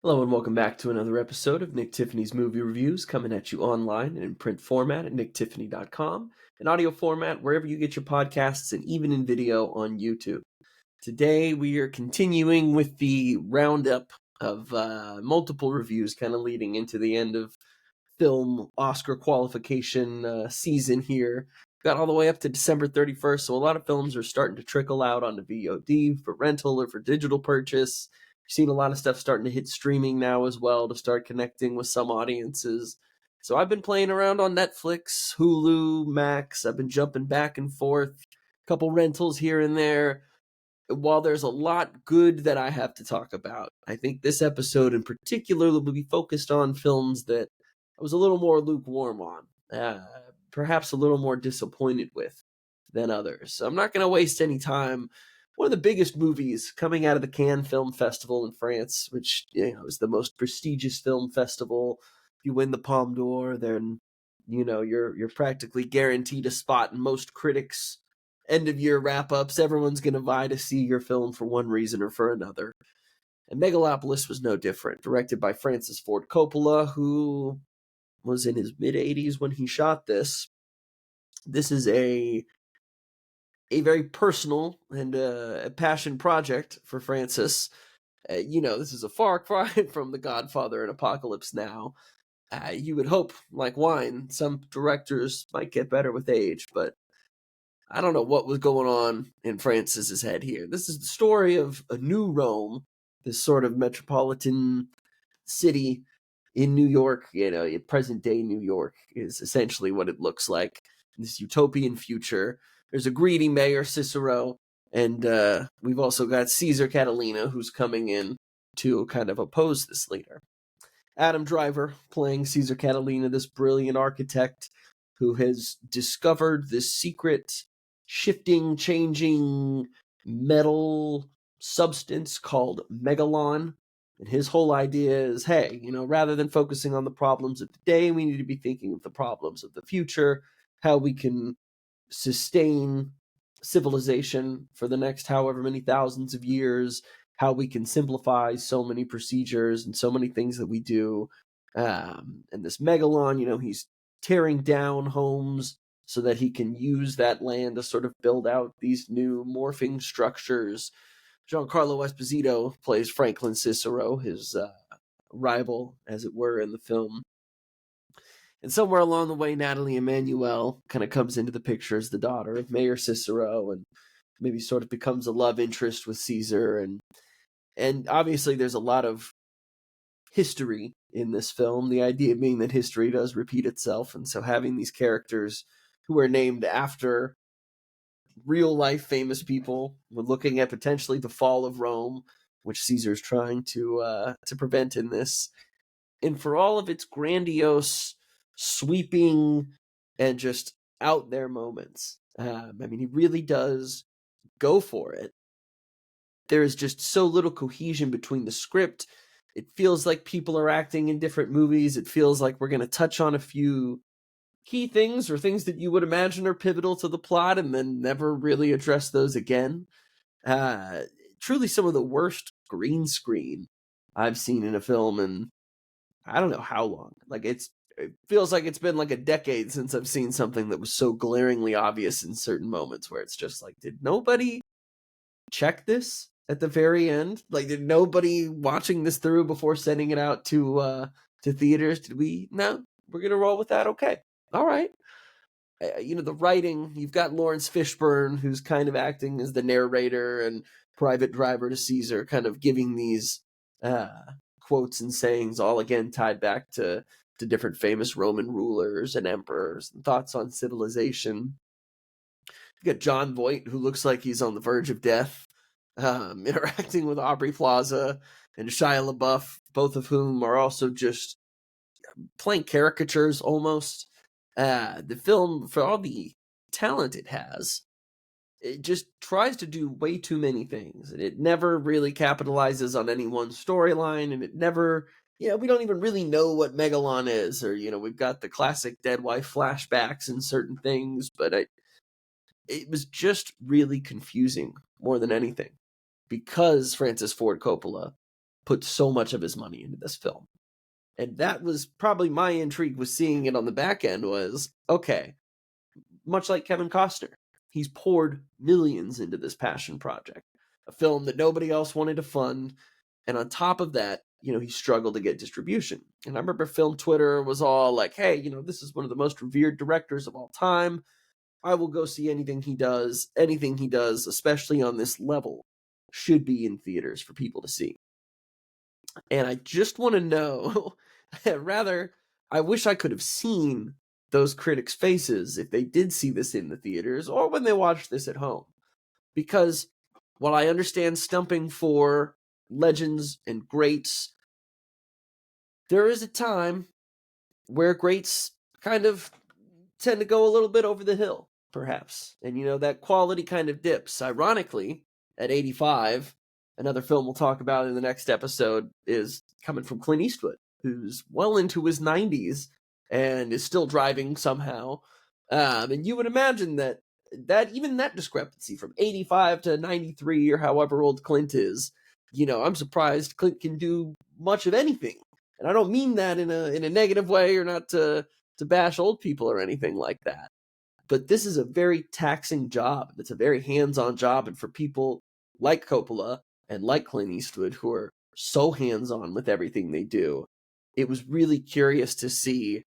Hello and welcome back to another episode of Nick Tiffany's Movie Reviews, coming at you online and in print format at nicktiffany.com, in audio format wherever you get your podcasts, and even in video on YouTube. Today we are continuing with the roundup of multiple reviews kind of leading into the end of film Oscar qualification season here. Got all the way up to December 31st, so a lot of films are starting to trickle out onto VOD for rental or for digital purchase. Seen a lot of stuff starting to hit streaming now as well to start connecting with some audiences. So I've been playing around on Netflix, Hulu, Max. I've been jumping back and forth, a couple rentals here and there. While there's a lot good that I have to talk about, I think this episode in particular will be focused on films that I was a little more lukewarm on, perhaps a little more disappointed with than others. So I'm not going to waste any time. One of the biggest movies coming out of the Cannes Film Festival in France, which is the most prestigious film festival. If you win the Palme d'Or, then you're practically guaranteed a spot in most critics' end of year wrap ups. Everyone's going to vie to see your film for one reason or for another. And Megalopolis was no different, directed by Francis Ford Coppola, who was in his mid 80s when he shot this. This is a very personal and a passion project for Francis. This is a far cry from The Godfather and Apocalypse Now. You would hope, like wine, some directors might get better with age, but I don't know what was going on in Francis's head here. This is the story of a new Rome, this sort of metropolitan city in New York. Present day New York is essentially what it looks like. This utopian future. There's a greedy mayor, Cicero, and we've also got Caesar Catalina, who's coming in to kind of oppose this leader. Adam Driver playing Caesar Catalina, this brilliant architect who has discovered this secret shifting, changing metal substance called megalon. And his whole idea is, hey, rather than focusing on the problems of today, we need to be thinking of the problems of the future, how we can sustain civilization for the next however many thousands of years, how we can simplify so many procedures and so many things that we do. And this megalon, he's tearing down homes so that he can use that land to sort of build out these new morphing structures. Giancarlo Esposito plays Franklin Cicero, his rival, as it were, in the film. And somewhere along the way, Natalie Emmanuel kind of comes into the picture as the daughter of Mayor Cicero and maybe sort of becomes a love interest with Caesar. And obviously there's a lot of history in this film, the idea being that history does repeat itself. And so having these characters who are named after real life famous people, we're looking at potentially the fall of Rome, which Caesar's trying to prevent in this. And for all of its grandiose, sweeping, and just out there moments, he really does go for it. There is just so little cohesion between the script. It feels like people are acting in different movies. It feels like we're going to touch on a few key things or things that you would imagine are pivotal to the plot and then never really address those again. Truly some of the worst green screen I've seen in a film in I don't know how long. It feels like it's been like a decade since I've seen something that was so glaringly obvious in certain moments where it's just like, did nobody check this at the very end? Like, did nobody watching this through before sending it out to theaters? Did we? No, we're gonna roll with that. Okay, all right. The writing. You've got Lawrence Fishburne, who's kind of acting as the narrator and private driver to Caesar, kind of giving these quotes and sayings, all again tied back to different famous Roman rulers and emperors and thoughts on civilization. You got John Voight, who looks like he's on the verge of death, interacting with Aubrey Plaza and Shia LaBeouf, both of whom are also just playing caricatures almost. The film, for all the talent it has, it just tries to do way too many things. And it never really capitalizes on any one storyline, and it never, we don't even really know what Megalon is, or, we've got the classic dead wife flashbacks and certain things, but it was just really confusing more than anything because Francis Ford Coppola put so much of his money into this film. And that was probably my intrigue with seeing it on the back end was, okay, much like Kevin Costner, he's poured millions into this passion project, a film that nobody else wanted to fund. And on top of that, he struggled to get distribution. And I remember film Twitter was all like, hey, this is one of the most revered directors of all time. I will go see anything he does. Anything he does, especially on this level, should be in theaters for people to see. And I just want to know, rather, I wish I could have seen those critics' faces if they did see this in the theaters or when they watched this at home. Because while I understand stumping for legends and greats, there is a time where greats kind of tend to go a little bit over the hill, perhaps. And, that quality kind of dips. Ironically, at 85, another film we'll talk about in the next episode is coming from Clint Eastwood, who's well into his 90s and is still driving somehow. And you would imagine that even that discrepancy from 85 to 93 or however old Clint is, I'm surprised Clint can do much of anything. And I don't mean that in a negative way or not to bash old people or anything like that. But this is a very taxing job. It's a very hands-on job. And for people like Coppola and like Clint Eastwood, who are so hands-on with everything they do, it was really curious to see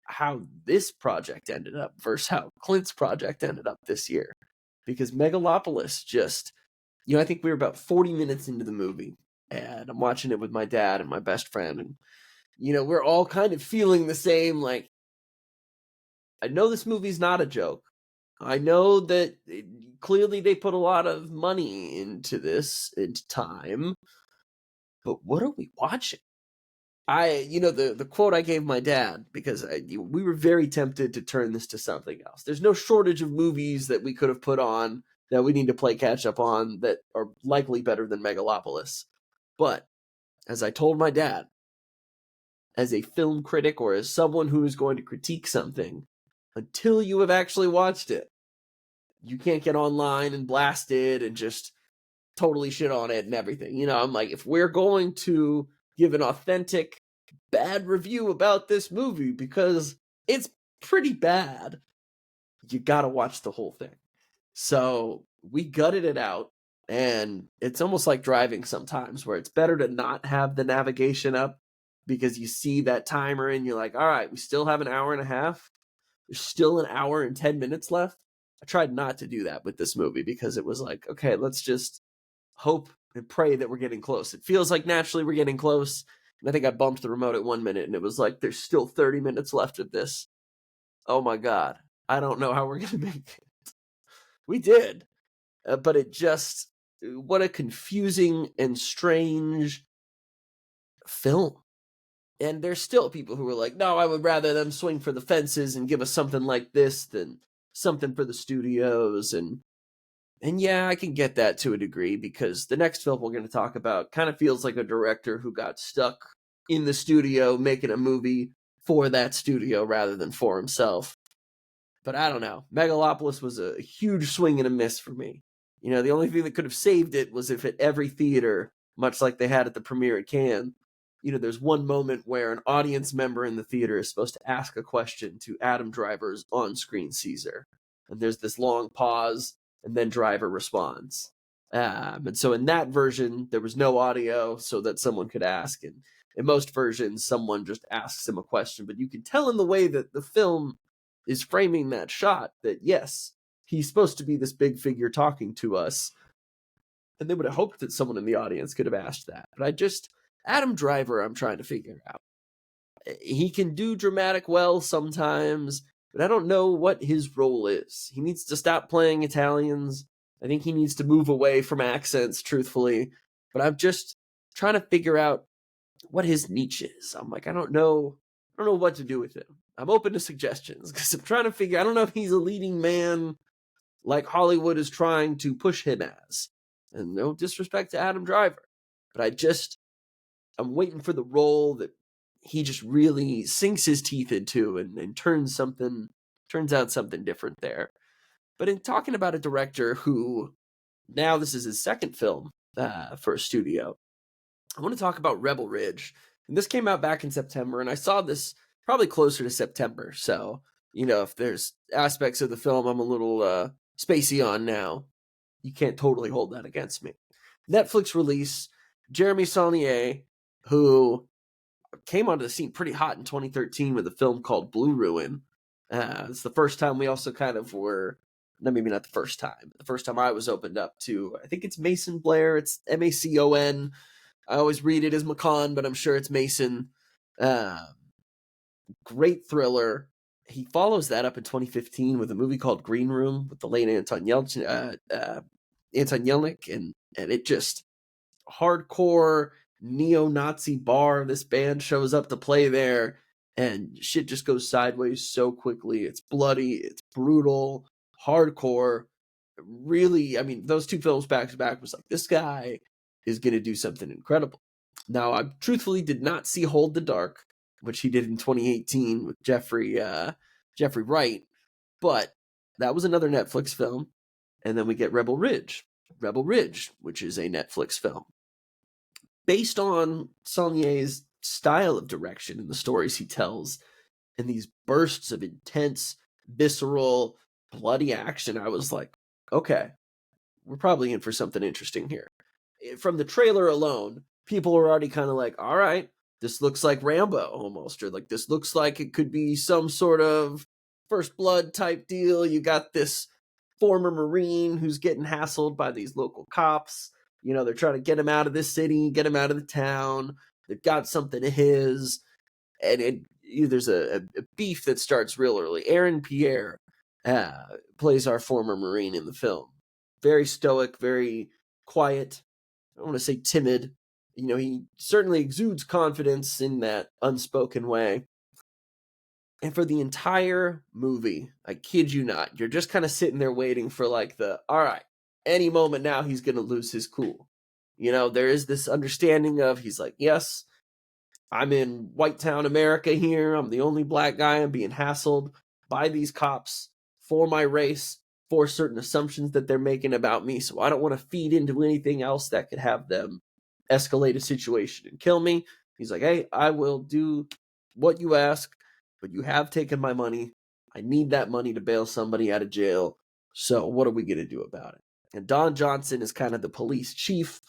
how this project ended up versus how Clint's project ended up this year. Because Megalopolis just, I think we were about 40 minutes into the movie, and I'm watching it with my dad and my best friend, and, we're all kind of feeling the same, like, I know this movie's not a joke. I know that clearly they put a lot of money into this, into time, but what are we watching? The quote I gave my dad, because we were very tempted to turn this to something else. There's no shortage of movies that we could have put on that we need to play catch up on that are likely better than Megalopolis. But as I told my dad, as a film critic or as someone who is going to critique something, until you have actually watched it, you can't get online and blast it and just totally shit on it and everything. I'm like, if we're going to give an authentic bad review about this movie because it's pretty bad, you gotta watch the whole thing. So we gutted it out, and it's almost like driving sometimes where it's better to not have the navigation up because you see that timer and you're like, all right, we still have an hour and a half. There's still an hour and 10 minutes left. I tried not to do that with this movie because it was like, okay, let's just hope and pray that we're getting close. It feels like naturally we're getting close. And I think I bumped the remote at 1 minute and it was like, there's still 30 minutes left of this. Oh my God. I don't know how we're going to make it. We did. But it just, what a confusing and strange film. And there's still people who are like, no, I would rather them swing for the fences and give us something like this than something for the studios. And yeah, I can get that to a degree because the next film we're going to talk about kind of feels like a director who got stuck in the studio making a movie for that studio rather than for himself. But I don't know. Megalopolis was a huge swing and a miss for me. The only thing that could have saved it was if at every theater, much like they had at the premiere at Cannes, there's one moment where an audience member in the theater is supposed to ask a question to Adam Driver's on-screen Caesar. And there's this long pause, and then Driver responds. And so in that version, there was no audio so that someone could ask. And in most versions, someone just asks him a question. But you can tell in the way that the film is framing that shot that, yes, he's supposed to be this big figure talking to us. And they would have hoped that someone in the audience could have asked that. But Adam Driver, I'm trying to figure out. He can do dramatic well sometimes, but I don't know what his role is. He needs to stop playing Italians. I think he needs to move away from accents, truthfully. But I'm just trying to figure out what his niche is. I'm like, I don't know what to do with him. I'm open to suggestions because I'm trying to figure, I don't know if he's a leading man like Hollywood is trying to push him as. And no disrespect to Adam Driver, but I'm waiting for the role that he just really sinks his teeth into and turns out something different there. But in talking about a director who, now this is his second film for a studio, I want to talk about Rebel Ridge. And this came out back in September, and I saw this probably closer to September. So, if there's aspects of the film I'm a little spacey on now, you can't totally hold that against me. Netflix release, Jeremy Saulnier, who came onto the scene pretty hot in 2013 with a film called Blue Ruin. It's the first time we also kind of were, no, maybe not the first time. The first time I was opened up to, I think it's Mason Blair. It's Macon. I always read it as Macon, but I'm sure it's Mason. Great thriller. He follows that up in 2015 with a movie called Green Room with the late Anton Yelchin, Anton Yelchin, and it just hardcore neo-Nazi bar. This band shows up to play there, and shit just goes sideways so quickly. It's bloody, it's brutal, hardcore. Really, I mean, those two films back to back was like, this guy is going to do something incredible. Now, I truthfully did not see Hold the Dark, which he did in 2018 with Jeffrey Wright, but that was another Netflix film. And then we get Rebel Ridge, which is a Netflix film. Based on Saulnier's style of direction and the stories he tells, and these bursts of intense, visceral, bloody action, I was like, okay, we're probably in for something interesting here. From the trailer alone, people were already kind of like, all right, this looks like Rambo almost, or like this looks like it could be some sort of First Blood type deal. You got this former Marine who's getting hassled by these local cops. They're trying to get him out of this city, get him out of the town. They've got something of his. And there's a beef that starts real early. Aaron Pierre plays our former Marine in the film. Very stoic, very quiet. I don't want to say timid. He certainly exudes confidence in that unspoken way. And for the entire movie, I kid you not, you're just kind of sitting there waiting for like all right, any moment now he's going to lose his cool. There is this understanding of, he's like, yes, I'm in White Town, America here. I'm the only black guy. I'm being hassled by these cops for my race, for certain assumptions that they're making about me. So I don't want to feed into anything else that could have them escalate a situation and kill me. He's like, hey, I will do what you ask, but you have taken my money. I need that money to bail somebody out of jail. So what are we going to do about it? And Don Johnson is kind of the police chief,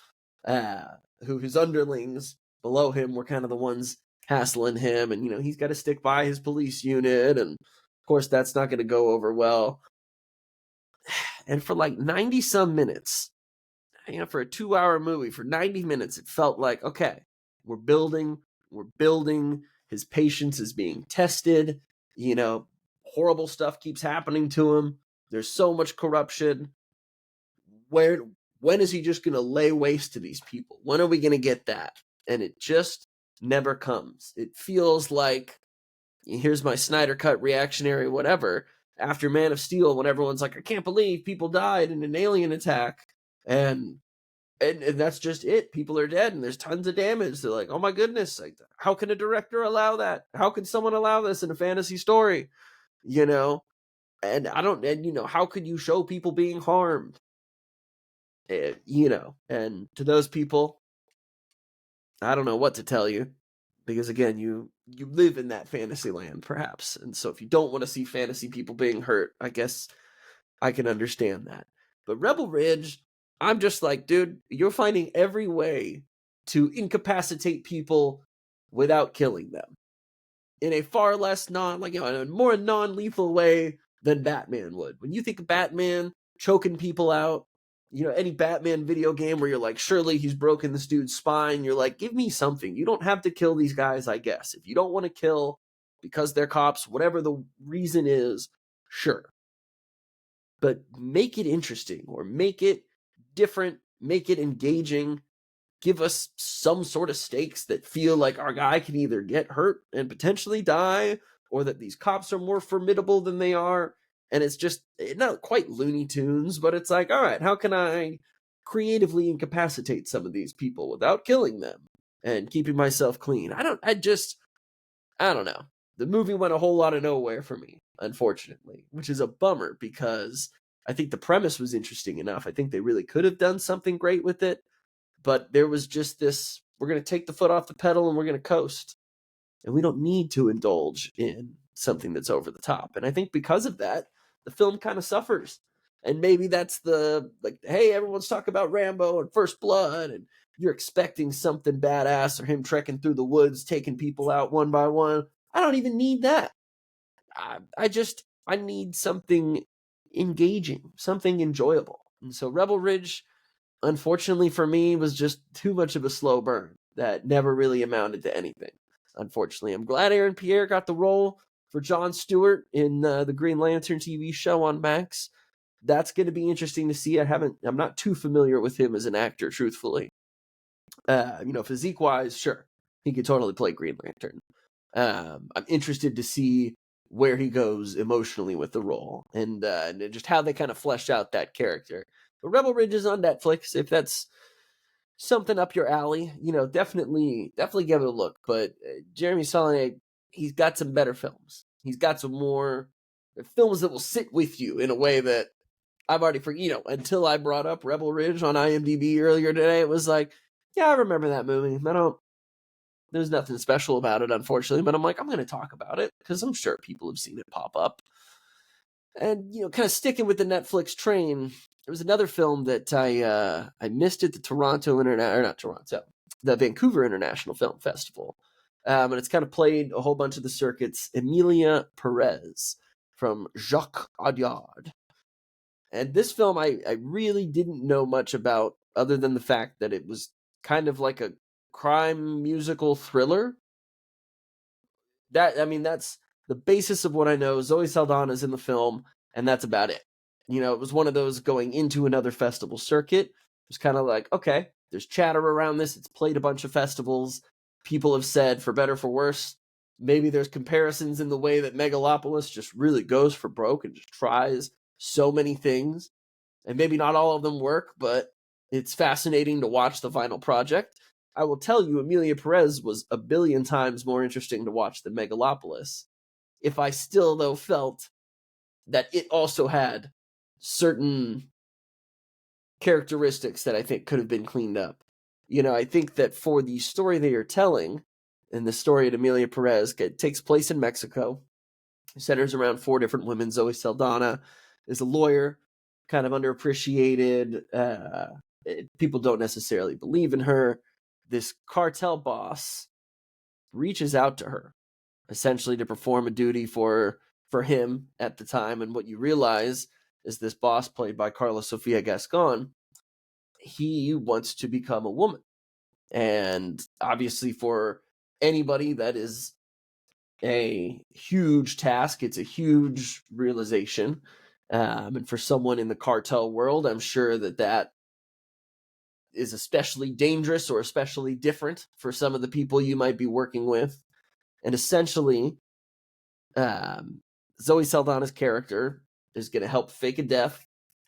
who his underlings below him were kind of the ones hassling him. And, he's got to stick by his police unit. And of course, that's not going to go over well. And for like 90 some minutes, for a 2-hour movie, for 90 minutes, it felt like, okay, we're building. His patience is being tested. Horrible stuff keeps happening to him. There's so much corruption. When is he just going to lay waste to these people? When are we going to get that? And it just never comes. It feels like, here's my Snyder Cut reactionary whatever, after Man of Steel, when everyone's like, I can't believe people died in an alien attack. And that's just it. People are dead and there's tons of damage. They're like, oh my goodness, like, how can a director allow that? How can someone allow this in a fantasy story? And how could you show people being harmed? And to those people, I don't know what to tell you, because again, you live in that fantasy land perhaps. And so if you don't want to see fantasy people being hurt, I guess I can understand that. But Rebel Ridge, I'm just like, dude, you're finding every way to incapacitate people without killing them in a far less in a more non-lethal way than Batman would. When you think of Batman choking people out, any Batman video game where you're like, surely he's broken this dude's spine, you're like, give me something. You don't have to kill these guys, I guess. If you don't want to kill because they're cops, whatever the reason is, sure. But make it interesting, or make it different, make it engaging, give us some sort of stakes that feel like our guy can either get hurt and potentially die, or that these cops are more formidable than they are. And it's just not quite Looney Tunes, but it's like, all right, how can I creatively incapacitate some of these people without killing them and keeping myself clean? I don't know. The movie went a whole lot of nowhere for me, unfortunately, which is a bummer, because I think the premise was interesting enough. I think they really could have done something great with it, but there was just this We're going to take the foot off the pedal and we're going to coast. And we don't need to indulge in something that's over the top. And I think because of that, the film kind of suffers. And maybe that's hey, everyone's talking about Rambo and First Blood, and you're expecting something badass or him trekking through the woods, taking people out one by one. I don't even need that. I need something engaging, something enjoyable. And so Rebel Ridge, unfortunately for me, was just too much of a slow burn that never really amounted to anything. Unfortunately, I'm glad Aaron Pierre got the role for Jon Stewart in the Green Lantern TV show on Max. That's going to be interesting to see. I'm not too familiar with him as an actor, truthfully. Physique wise, sure, he could totally play Green Lantern. I'm interested to see where he goes emotionally with the role and just how they kind of flesh out that character. But Rebel Ridge is on Netflix. If that's something up your alley, definitely give it a look. But Jeremy Saulnier, he's got some better films. He's got some more films that will sit with you in a way that I've already until I brought up Rebel Ridge on IMDb earlier today. It was like, yeah, I remember that movie. There's nothing special about it, unfortunately, but I'm like, I'm going to talk about it because I'm sure people have seen it pop up. And, kind of sticking with the Netflix train, there was another film that I missed at the Vancouver International Film Festival. And it's kind of played a whole bunch of the circuits. Emilia Perez from Jacques Audiard. And this film I really didn't know much about other than the fact that it was kind of like a crime musical thriller. That's the basis of what I know. Zoe Saldana's in the film, and that's about it. It was one of those going into another festival circuit. It was kind of like, okay, there's chatter around this. It's played a bunch of festivals. People have said, for better, for worse, maybe there's comparisons in the way that Megalopolis just really goes for broke and just tries so many things. And maybe not all of them work, but it's fascinating to watch the final project. I will tell you, Emilia Perez was a billion times more interesting to watch than Megalopolis. If I still, though, felt that it also had certain characteristics that I think could have been cleaned up. I think that for the story they are telling, and the story of Emilia Perez, it takes place in Mexico. It centers around 4 different women. Zoe Saldana is a lawyer, kind of underappreciated. People don't necessarily believe in her. This cartel boss reaches out to her, essentially to perform a duty for him at the time. And what you realize is this boss, played by Carla Sofia Gascon, he wants to become a woman. And obviously for anybody, that is a huge task. It's a huge realization. And for someone in the cartel world, I'm sure that is especially dangerous or especially different for some of the people you might be working with. And essentially, Zoe Saldana's character is going to help fake a death,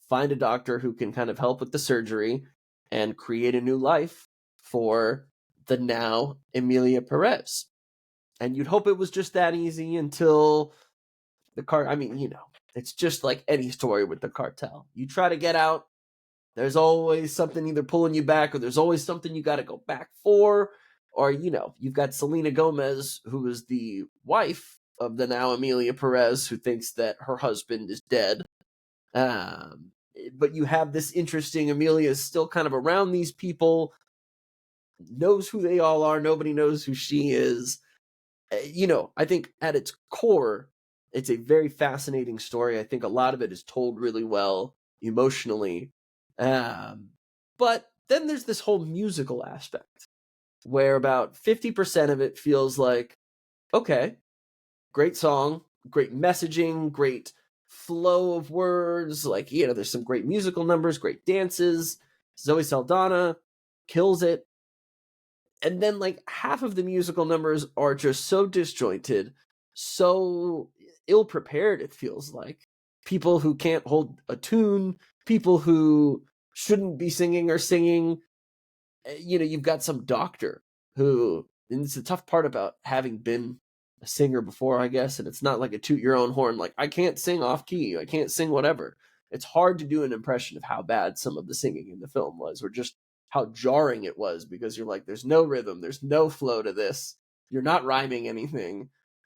find a doctor who can kind of help with the surgery, and create a new life for the now Emilia Perez. And you'd hope it was just that easy until it's just like any story with the cartel. You try to get out, there's always something either pulling you back, or there's always something you got to go back for. Or, you've got Selena Gomez, who is the wife of the now Emilia Perez, who thinks that her husband is dead. But you have this interesting, Emilia is still kind of around these people, knows who they all are, nobody knows who she is. I think at its core, it's a very fascinating story. I think a lot of it is told really well emotionally. But then there's this whole musical aspect where about 50% of it feels like, okay, great song, great messaging, great flow of words. Like, there's some great musical numbers, great dances. Zoe Saldana kills it. And then like half of the musical numbers are just so disjointed, so ill-prepared, it feels like. People who can't hold a tune, people who shouldn't be singing or singing. You've got some doctor who, and it's the tough part about having been a singer before, I guess, and it's not like a toot your own horn, like, I can't sing off key, I can't sing whatever. It's hard to do an impression of how bad some of the singing in the film was, or just how jarring it was, because you're like, there's no rhythm, there's no flow to this, you're not rhyming anything.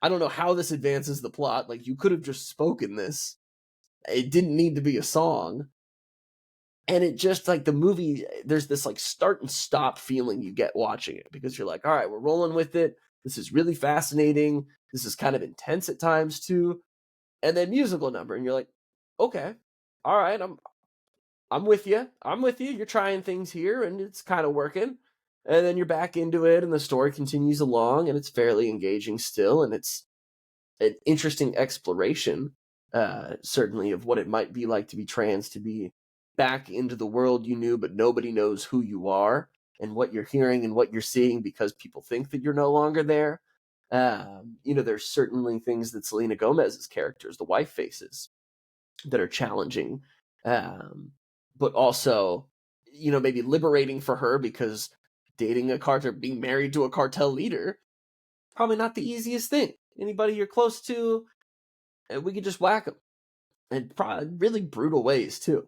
I don't know how this advances the plot. Like, you could have just spoken this. It didn't need to be a song. And it just, like, the movie, there's this like start and stop feeling you get watching it, because you're like, all right, we're rolling with it. This is really fascinating. This is kind of intense at times too. And then musical number, and you're like, okay, all right, I'm with you. I'm with you. You're trying things here, and it's kind of working. And then you're back into it, and the story continues along, and it's fairly engaging still, and it's an interesting exploration, certainly, of what it might be like to be trans, to be back into the world you knew, but nobody knows who you are and what you're hearing and what you're seeing, because people think that you're no longer there. There's certainly things that Selena Gomez's characters, the wife, faces that are challenging, but also, maybe liberating for her, because dating a cartel, being married to a cartel leader, probably not the easiest thing. Anybody you're close to, we could just whack them, and probably really brutal ways too.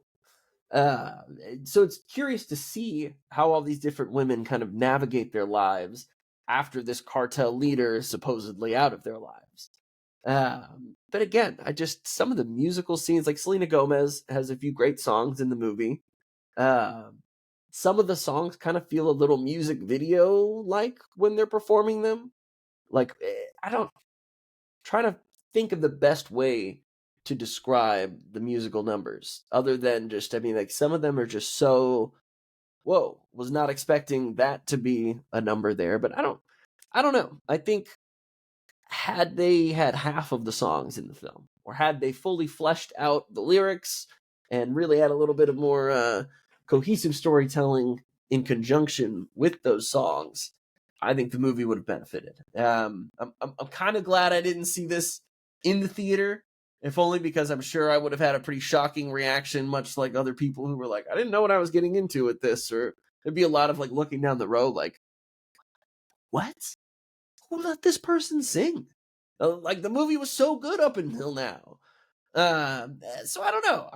So it's curious to see how all these different women kind of navigate their lives after this cartel leader is supposedly out of their lives. But again, some of the musical scenes, like Selena Gomez has a few great songs in the movie. Some of the songs kind of feel a little music video like when they're performing them. Like, I don't try to think of the best way to describe the musical numbers, other than just, like, some of them are just so, whoa, was not expecting that to be a number there. But I don't know. I think, had they had half of the songs in the film, or had they fully fleshed out the lyrics and really had a little bit of more cohesive storytelling in conjunction with those songs, I think the movie would have benefited. I'm kind of glad I didn't see this in the theater, if only because I'm sure I would have had a pretty shocking reaction, much like other people who were like, I didn't know what I was getting into with this. Or there'd be a lot of like looking down the road like, what? Who let this person sing? Like, the movie was so good up until now. So I don't know.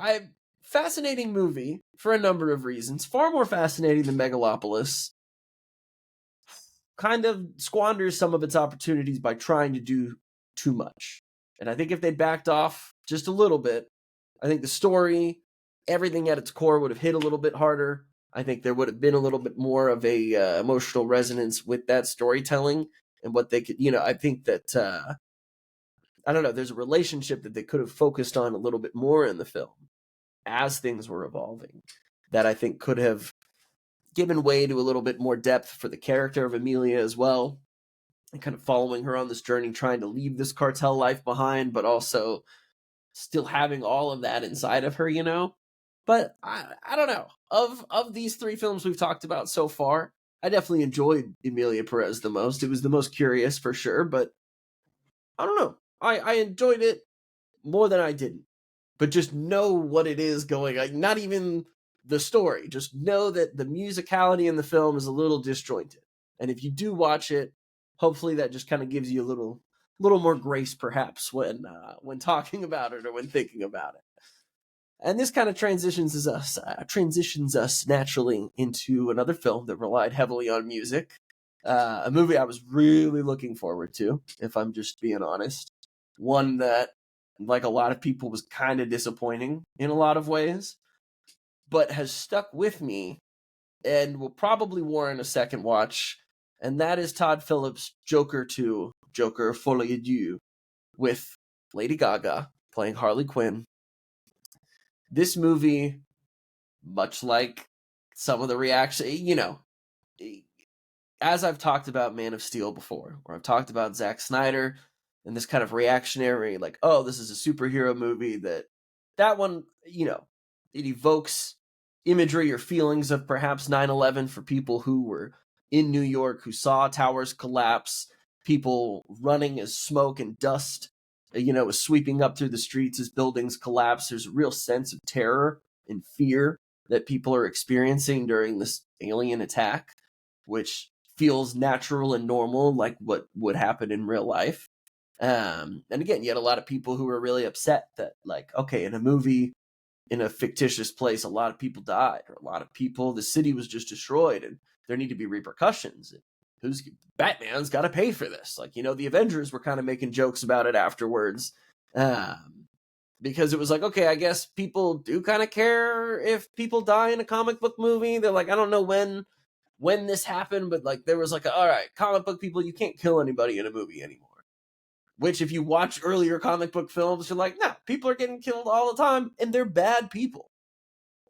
Fascinating movie for a number of reasons. Far more fascinating than Megalopolis. Kind of squanders some of its opportunities by trying to do too much. And I think if they backed off just a little bit, I think the story, everything at its core, would have hit a little bit harder. I think there would have been a little bit more of a emotional resonance with that storytelling and what they could, I think that, I don't know, there's a relationship that they could have focused on a little bit more in the film as things were evolving, that I think could have given way to a little bit more depth for the character of Emilia as well, and kind of following her on this journey, trying to leave this cartel life behind, but also still having all of that inside of her, But I don't know. Of these three films we've talked about so far, I definitely enjoyed Emilia Perez the most. It was the most curious for sure, but I don't know. I enjoyed it more than I didn't. But just know what it is going, like, not even the story. Just know that the musicality in the film is a little disjointed. And if you do watch it, hopefully that just kind of gives you a little more grace, perhaps, when talking about it or when thinking about it. And this kind of transitions us naturally into another film that relied heavily on music. A movie I was really looking forward to, if I'm just being honest. One that, like a lot of people, was kind of disappointing in a lot of ways, but has stuck with me and will probably warrant a second watch. And that is Todd Phillips' Joker 2, Joker Folie, with Lady Gaga playing Harley Quinn. This movie, much like some of the reaction, as I've talked about Man of Steel before, or I've talked about Zack Snyder and this kind of reactionary, like, oh, this is a superhero movie, that one, it evokes imagery or feelings of perhaps 9/11 for people who were in New York, who saw towers collapse, people running as smoke and dust, was sweeping up through the streets as buildings collapse. There's a real sense of terror and fear that people are experiencing during this alien attack, which feels natural and normal, like what would happen in real life. And again, you had a lot of people who were really upset that, like, okay, in a movie in a fictitious place, a lot of people died, or a lot of people, the city was just destroyed, and there need to be repercussions. Batman's got to pay for this. Like, the Avengers were kind of making jokes about it afterwards, because it was like, okay, I guess people do kind of care if people die in a comic book movie. They're like, I don't know when this happened, but like there was like, all right, comic book people, you can't kill anybody in a movie anymore. Which, if you watch earlier comic book films, you're like, nah, people are getting killed all the time, and they're bad people.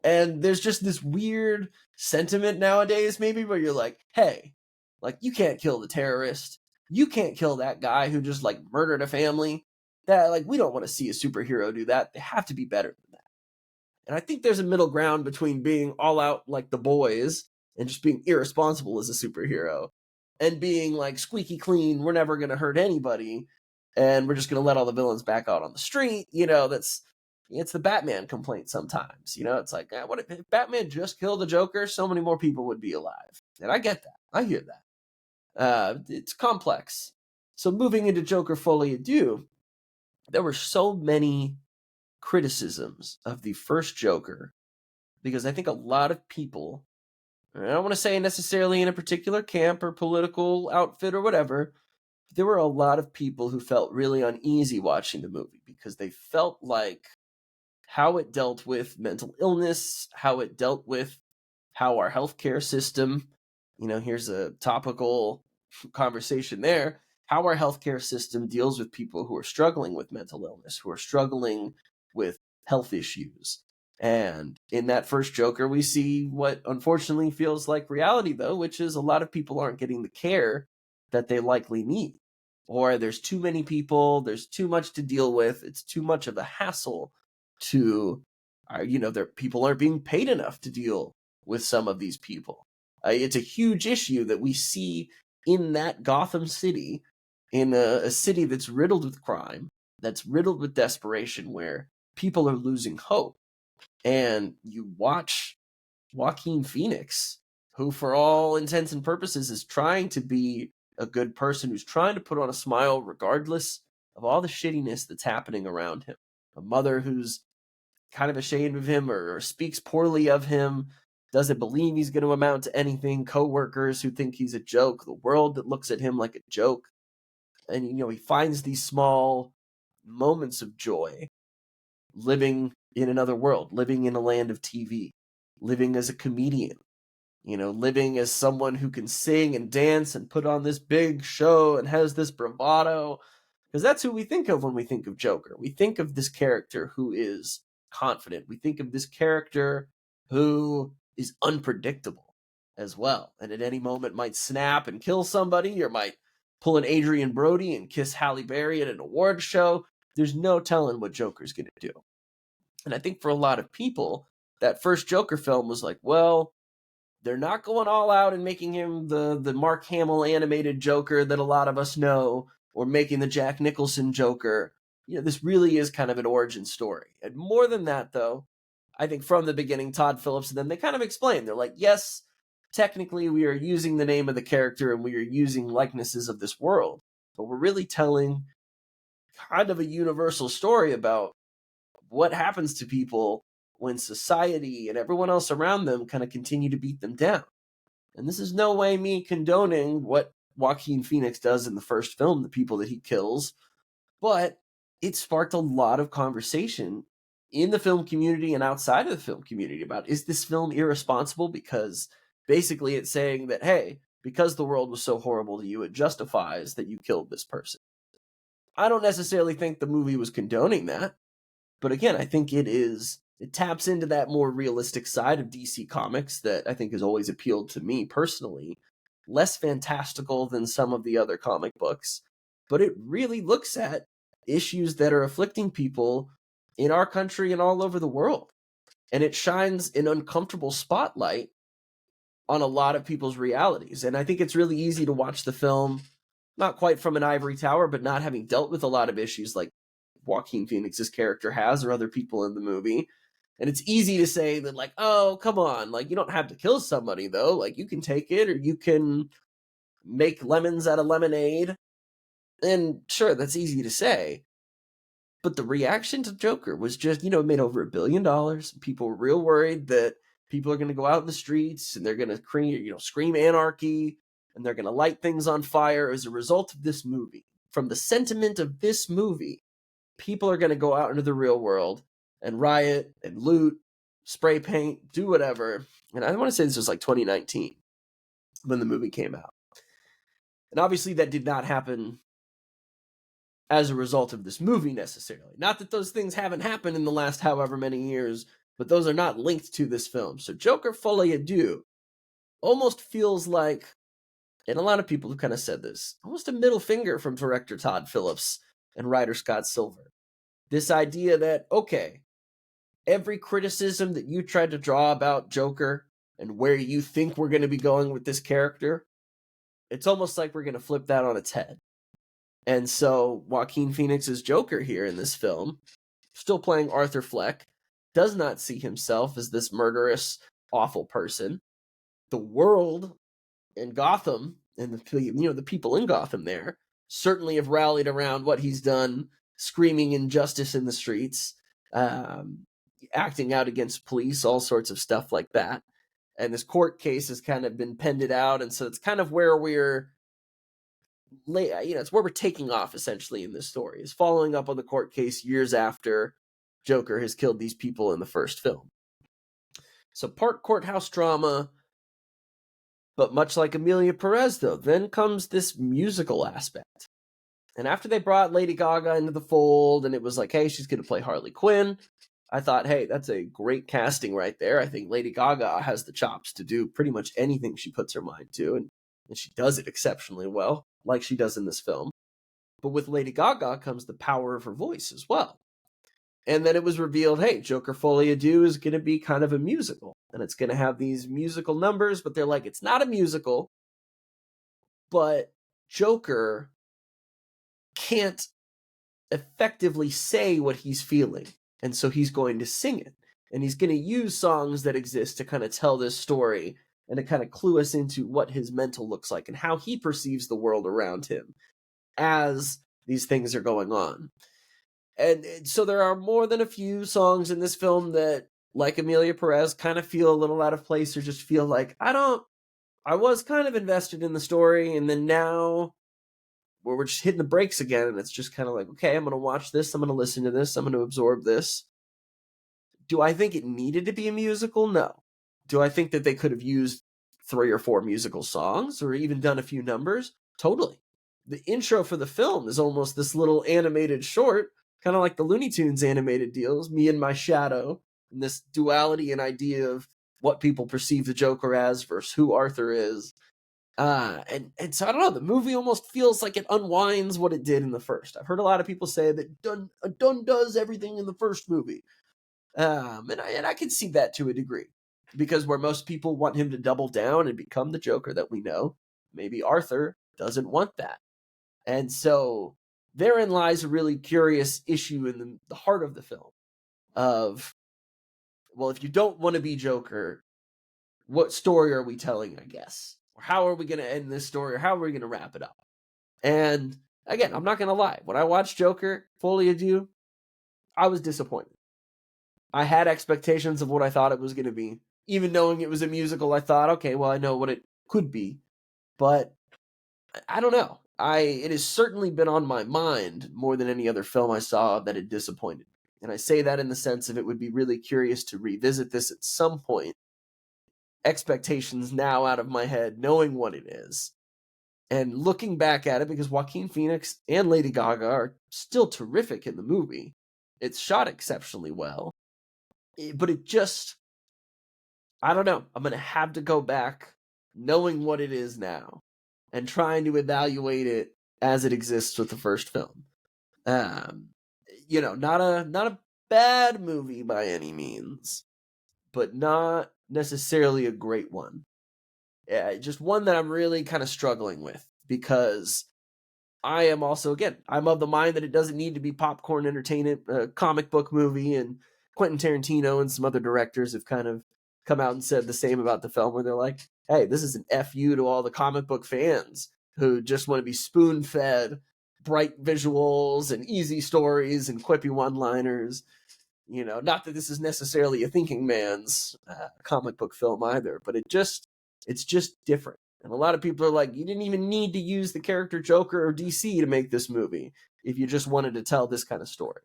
And there's just this weird sentiment nowadays, maybe, where you're like, hey, like, you can't kill the terrorist. You can't kill that guy who just, like, murdered a family. That, like, we don't want to see a superhero do that. They have to be better than that. And I think there's a middle ground between being all out like the boys and just being irresponsible as a superhero and being, like, squeaky clean, we're never going to hurt anybody, and we're just going to let all the villains back out on the street. It's the Batman complaint sometimes. It's like, what if Batman just killed the Joker? So many more people would be alive. And I get that. I hear that. It's complex. So moving into Joker Folie Deux, there were so many criticisms of the first Joker, because I think a lot of people, I don't want to say necessarily in a particular camp or political outfit or whatever, there were a lot of people who felt really uneasy watching the movie because they felt like how it dealt with mental illness, how it dealt with how our healthcare system, here's a topical conversation there, how our healthcare system deals with people who are struggling with mental illness, who are struggling with health issues. And in that first Joker, we see what unfortunately feels like reality, though, which is a lot of people aren't getting the care that they likely need. Or there's too many people, there's too much to deal with, it's too much of a hassle to, people aren't being paid enough to deal with some of these people. It's a huge issue that we see in that Gotham City, in a city that's riddled with crime, that's riddled with desperation, where people are losing hope. And you watch Joaquin Phoenix, who for all intents and purposes is trying to be a good person, who's trying to put on a smile regardless of all the shittiness that's happening around him. A mother who's kind of ashamed of him or speaks poorly of him, doesn't believe he's going to amount to anything, coworkers who think he's a joke, the world that looks at him like a joke. And, he finds these small moments of joy living in another world, living in a land of TV, living as a comedian, living as someone who can sing and dance and put on this big show and has this bravado. Because that's who we think of when we think of Joker. We think of this character who is confident. We think of this character who is unpredictable as well. And at any moment might snap and kill somebody, or might pull an Adrian Brody and kiss Halle Berry at an award show. There's no telling what Joker's going to do. And I think for a lot of people, that first Joker film was like, well, they're not going all out and making him the Mark Hamill animated Joker that a lot of us know, or making the Jack Nicholson Joker. This really is kind of an origin story. And more than that, though, I think from the beginning, Todd Phillips and them, they kind of explained. They're like, yes, technically we are using the name of the character and we are using likenesses of this world, but we're really telling kind of a universal story about what happens to people when society and everyone else around them kind of continue to beat them down. And this is no way me condoning what Joaquin Phoenix does in the first film, the people that he kills, but it sparked a lot of conversation in the film community and outside of the film community about, is this film irresponsible? Because basically it's saying that, hey, because the world was so horrible to you, it justifies that you killed this person. I don't necessarily think the movie was condoning that, but again, I think it taps into that more realistic side of DC Comics that I think has always appealed to me personally. Less fantastical than some of the other comic books, but it really looks at issues that are afflicting people in our country and all over the world. And it shines an uncomfortable spotlight on a lot of people's realities. And I think it's really easy to watch the film, not quite from an ivory tower, but not having dealt with a lot of issues like Joaquin Phoenix's character has, or other people in the movie. And it's easy to say that, like, oh, come on, like, you don't have to kill somebody, though. Like, you can take it, or you can make lemons out of lemonade. And sure, that's easy to say. But the reaction to Joker was just, it made over $1 billion. People were real worried that people are going to go out in the streets and they're going to scream anarchy and they're going to light things on fire as a result of this movie. From the sentiment of this movie, people are going to go out into the real world and riot and loot, spray paint, do whatever. And I want to say this was like 2019 when the movie came out. And obviously that did not happen as a result of this movie necessarily. Not that those things haven't happened in the last however many years, but those are not linked to this film. So Joker Folie Deux almost feels like, and a lot of people have kind of said this, almost a middle finger from director Todd Phillips and writer Scott Silver. This idea that, okay, every criticism that you tried to draw about Joker and where you think we're going to be going with this character, it's almost like we're going to flip that on its head. And so Joaquin Phoenix's Joker here in this film, still playing Arthur Fleck, does not see himself as this murderous, awful person. The world in Gotham and the people in Gotham there certainly have rallied around what he's done, screaming injustice in the streets, acting out against police, all sorts of stuff like that. And this court case has kind of been pended out, and so it's kind of where it's where we're taking off essentially in this story, is following up on the court case years after Joker has killed these people in the first film. So part courthouse drama, but much like Emilia Perez, though, then comes this musical aspect. And after they brought Lady Gaga into the fold, and it was like, hey, she's going to play Harley Quinn, I thought, hey, that's a great casting right there. I think Lady Gaga has the chops to do pretty much anything she puts her mind to, and she does it exceptionally well, like she does in this film. But with Lady Gaga comes the power of her voice as well. And then it was revealed, hey, Joker Folie Deux is going to be kind of a musical. And it's going to have these musical numbers, but they're like, it's not a musical. But Joker can't effectively say what he's feeling. And so he's going to sing it. And he's going to use songs that exist to kind of tell this story and to kind of clue us into what his mental looks like and how he perceives the world around him as these things are going on. And so there are more than a few songs in this film that, like Emilia Perez, kind of feel a little out of place or just feel like, I was kind of invested in the story, and then now we're just hitting the brakes again, and it's just kind of like, okay, I'm going to watch this, I'm going to listen to this, I'm going to absorb this. Do I think it needed to be a musical? No. Do I think that they could have used 3 or 4 musical songs or even done a few numbers? Totally. The intro for the film is almost this little animated short, kind of like the Looney Tunes animated deals, me and my shadow, and this duality and idea of what people perceive the Joker as versus who Arthur is. And so I don't know, the movie almost feels like it unwinds what it did in the first. I've heard a lot of people say that Dunn does everything in the first movie. And I can see that to a degree, because where most people want him to double down and become the Joker that we know, maybe Arthur doesn't want that. And so therein lies a really curious issue in the heart of the film of, well, if you don't want to be Joker, what story are we telling, I guess? Or how are we going to end this story? Or how are we going to wrap it up? And again, I'm not going to lie. When I watched Joker Folie Deux, I was disappointed. I had expectations of what I thought it was going to be. Even knowing it was a musical, I thought, okay, well, I know what it could be. But I don't know. It has certainly been on my mind more than any other film I saw that it disappointed. And I say that in the sense of it would be really curious to revisit this at some point. Expectations now out of my head, knowing what it is. And looking back at it, because Joaquin Phoenix and Lady Gaga are still terrific in the movie. It's shot exceptionally well. But it just, I don't know. I'm going to have to go back knowing what it is now and trying to evaluate it as it exists with the first film. Not a bad movie by any means, but not necessarily a great one. Yeah, just one that I'm really kind of struggling with, because I am also, again, I'm of the mind that it doesn't need to be popcorn entertainment, comic book movie, and Quentin Tarantino and some other directors have kind of come out and said the same about the film, where they're like, hey, this is an FU to all the comic book fans who just want to be spoon-fed bright visuals and easy stories and quippy one-liners. Not that this is necessarily a thinking man's comic book film either, but it's just different. And a lot of people are like, you didn't even need to use the character Joker or DC to make this movie if you just wanted to tell this kind of story.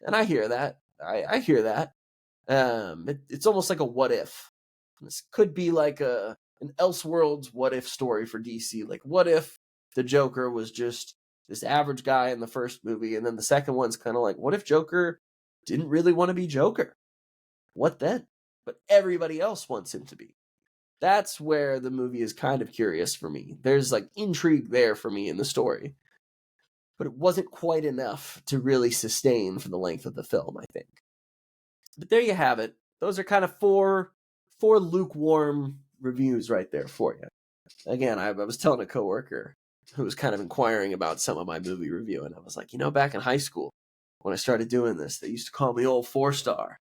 And I hear that. I hear that. It's almost like a what if. This could be like an Elseworlds what if story for DC. Like, what if the Joker was just this average guy in the first movie, and then the second one's kind of like, what if Joker didn't really want to be Joker? What then? But everybody else wants him to be. That's where the movie is kind of curious for me. There's like intrigue there for me in the story. But it wasn't quite enough to really sustain for the length of the film, I think. But there you have it. Those are kind of four lukewarm reviews right there for you. Again, I was telling a coworker who was kind of inquiring about some of my movie review, and I was like, back in high school, when I started doing this, they used to call me old 4-star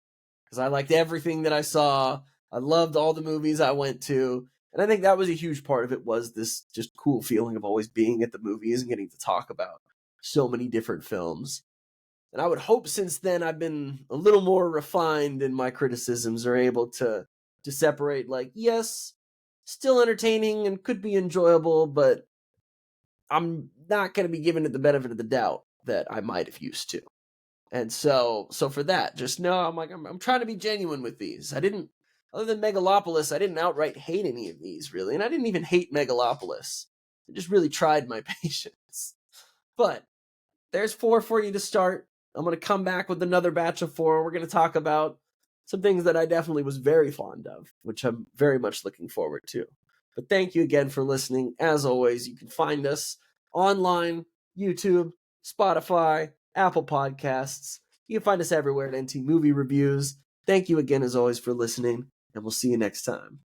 because I liked everything that I saw. I loved all the movies I went to. And I think that was a huge part of it, was this just cool feeling of always being at the movies and getting to talk about so many different films. And I would hope since then I've been a little more refined in my criticisms, or able to separate, like, yes, still entertaining and could be enjoyable, but I'm not going to be giving it the benefit of the doubt that I might have used to. And so for that, just know I'm trying to be genuine with these. Other than Megalopolis, I didn't outright hate any of these, really. And I didn't even hate Megalopolis. I just really tried my patience. But there's 4 for you to start. I'm going to come back with another batch of 4. We're going to talk about some things that I definitely was very fond of, which I'm very much looking forward to. But thank you again for listening. As always, you can find us online, YouTube, Spotify, Apple Podcasts. You can find us everywhere at NT Movie Reviews. Thank you again, as always, for listening, and we'll see you next time.